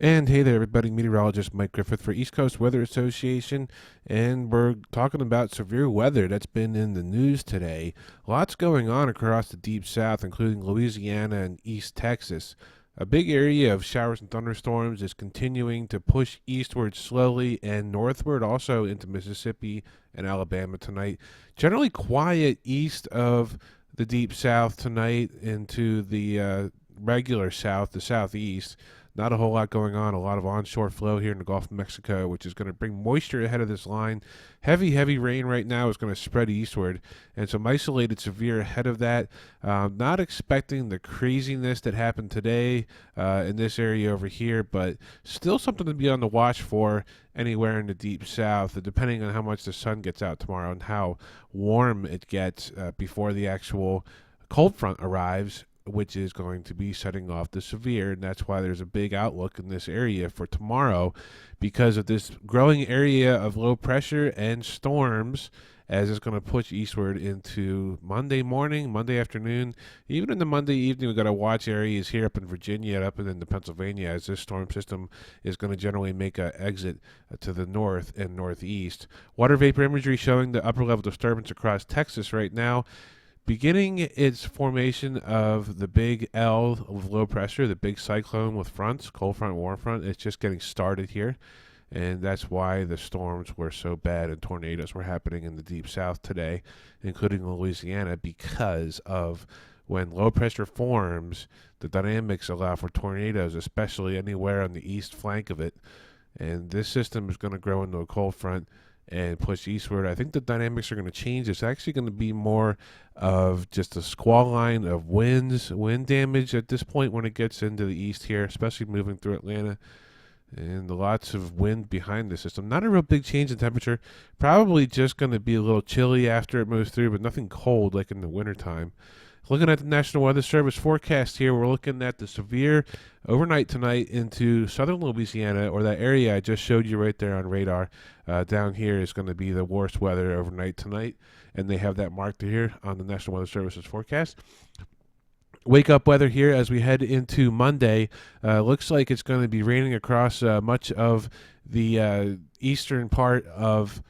And hey there, everybody. Meteorologist Mike Griffith for East Coast Weather Association. And we're talking about severe weather that's been in the news today. Lots going on across the deep south, including Louisiana and East Texas. A big area of showers and thunderstorms is continuing to push eastward slowly and northward, also into Mississippi and Alabama tonight. Generally quiet east of the deep south tonight into the regular south, the southeast. Not a whole lot going on. A lot of onshore flow here in the Gulf of Mexico, which is going to bring moisture ahead of this line. Heavy rain right now is going to spread eastward, and some isolated severe ahead of that. Not expecting the craziness that happened today in this area over here, but still something to be on the watch for anywhere in the deep south, depending on how much the sun gets out tomorrow and how warm it gets before the actual cold front arrives, which is going to be setting off the severe. And that's why there's a big outlook in this area for tomorrow because of this growing area of low pressure and storms as it's going to push eastward into Monday morning, Monday afternoon, even in the Monday evening. We've got to watch areas here up in Virginia, up and into Pennsylvania, as this storm system is going to generally make an exit to the north and northeast. Water vapor imagery showing the upper level disturbance across Texas right now, beginning its formation of the big L of low pressure, the big cyclone with fronts, cold front, warm front. It's just getting started here, and that's why the storms were so bad and tornadoes were happening in the deep south today, including Louisiana, because of when low pressure forms, the dynamics allow for tornadoes, especially anywhere on the east flank of it. And this system is going to grow into a cold front and push eastward. I think the dynamics are going to change. It's actually going to be more of just a squall line of wind damage at this point when it gets into the east here, especially moving through Atlanta. And lots of wind behind the system. Not a real big change in temperature. Probably just going to be a little chilly after it moves through, but nothing cold like in the wintertime. Looking at the National Weather Service forecast here, we're looking at the severe overnight tonight into southern Louisiana, or that area I just showed you right there on radar. Down here is going to be the worst weather overnight tonight, and they have that marked here on the National Weather Service's forecast. Wake up weather here as we head into Monday. Looks like it's going to be raining across much of the eastern part of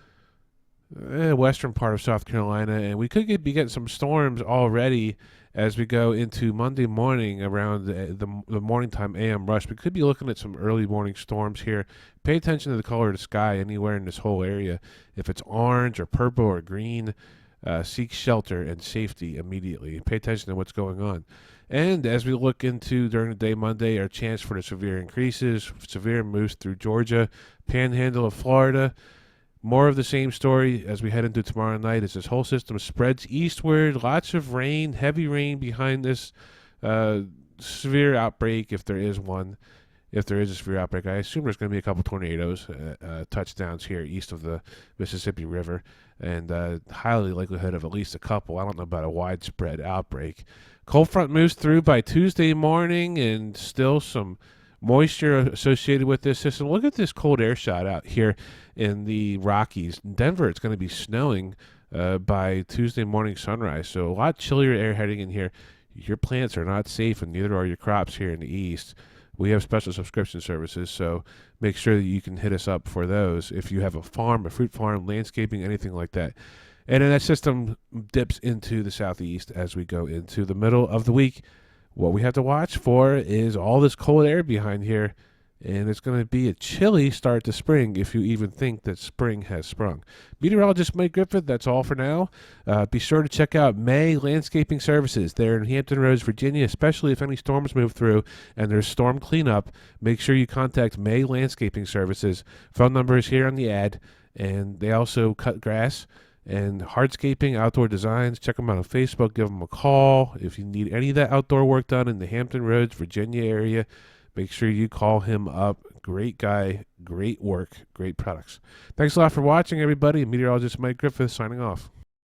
western part of South Carolina, and we could be getting some storms already as we go into Monday morning around the morning time AM rush. We could be looking at some early morning storms here. Pay attention to the color of the sky anywhere in this whole area. If it's orange or purple or green, seek shelter and safety immediately. Pay attention to what's going on. And as we look into during the day Monday, our chance for the severe increases. Severe moves through Georgia, panhandle of Florida. More of the same story as we head into tomorrow night as this whole system spreads eastward. Lots of rain, heavy rain behind this severe outbreak, if there is one. If there is a severe outbreak, I assume there's going to be a couple tornadoes, touchdowns here east of the Mississippi River, and highly likelihood of at least a couple. I don't know about a widespread outbreak. Cold front moves through by Tuesday morning, and still some moisture associated with this system. Look at this cold air shot out here in the Rockies. In Denver, it's going to be snowing by Tuesday morning sunrise, so a lot chillier air heading in here. Your plants are not safe, and neither are your crops here in the east. We have special subscription services, so make sure that you can hit us up for those if you have a farm, a fruit farm, landscaping, anything like that. And then that system dips into the southeast as we go into the middle of the week. What we have to watch for is all this cold air behind here, and it's going to be a chilly start to spring if you even think that spring has sprung. Meteorologist Mike Griffith, that's all for now. Be sure to check out May Landscaping Services. They're in Hampton Roads, Virginia, especially if any storms move through and there's storm cleanup. Make sure you contact May Landscaping Services. Phone number is here on the ad, and they also cut grass and hardscaping, outdoor designs. Check them out on Facebook. Give them a call. If you need any of that outdoor work done in the Hampton Roads, Virginia area, make sure you call him up. Great guy, great work, great products. Thanks a lot for watching, everybody. Meteorologist Mike Griffith signing off.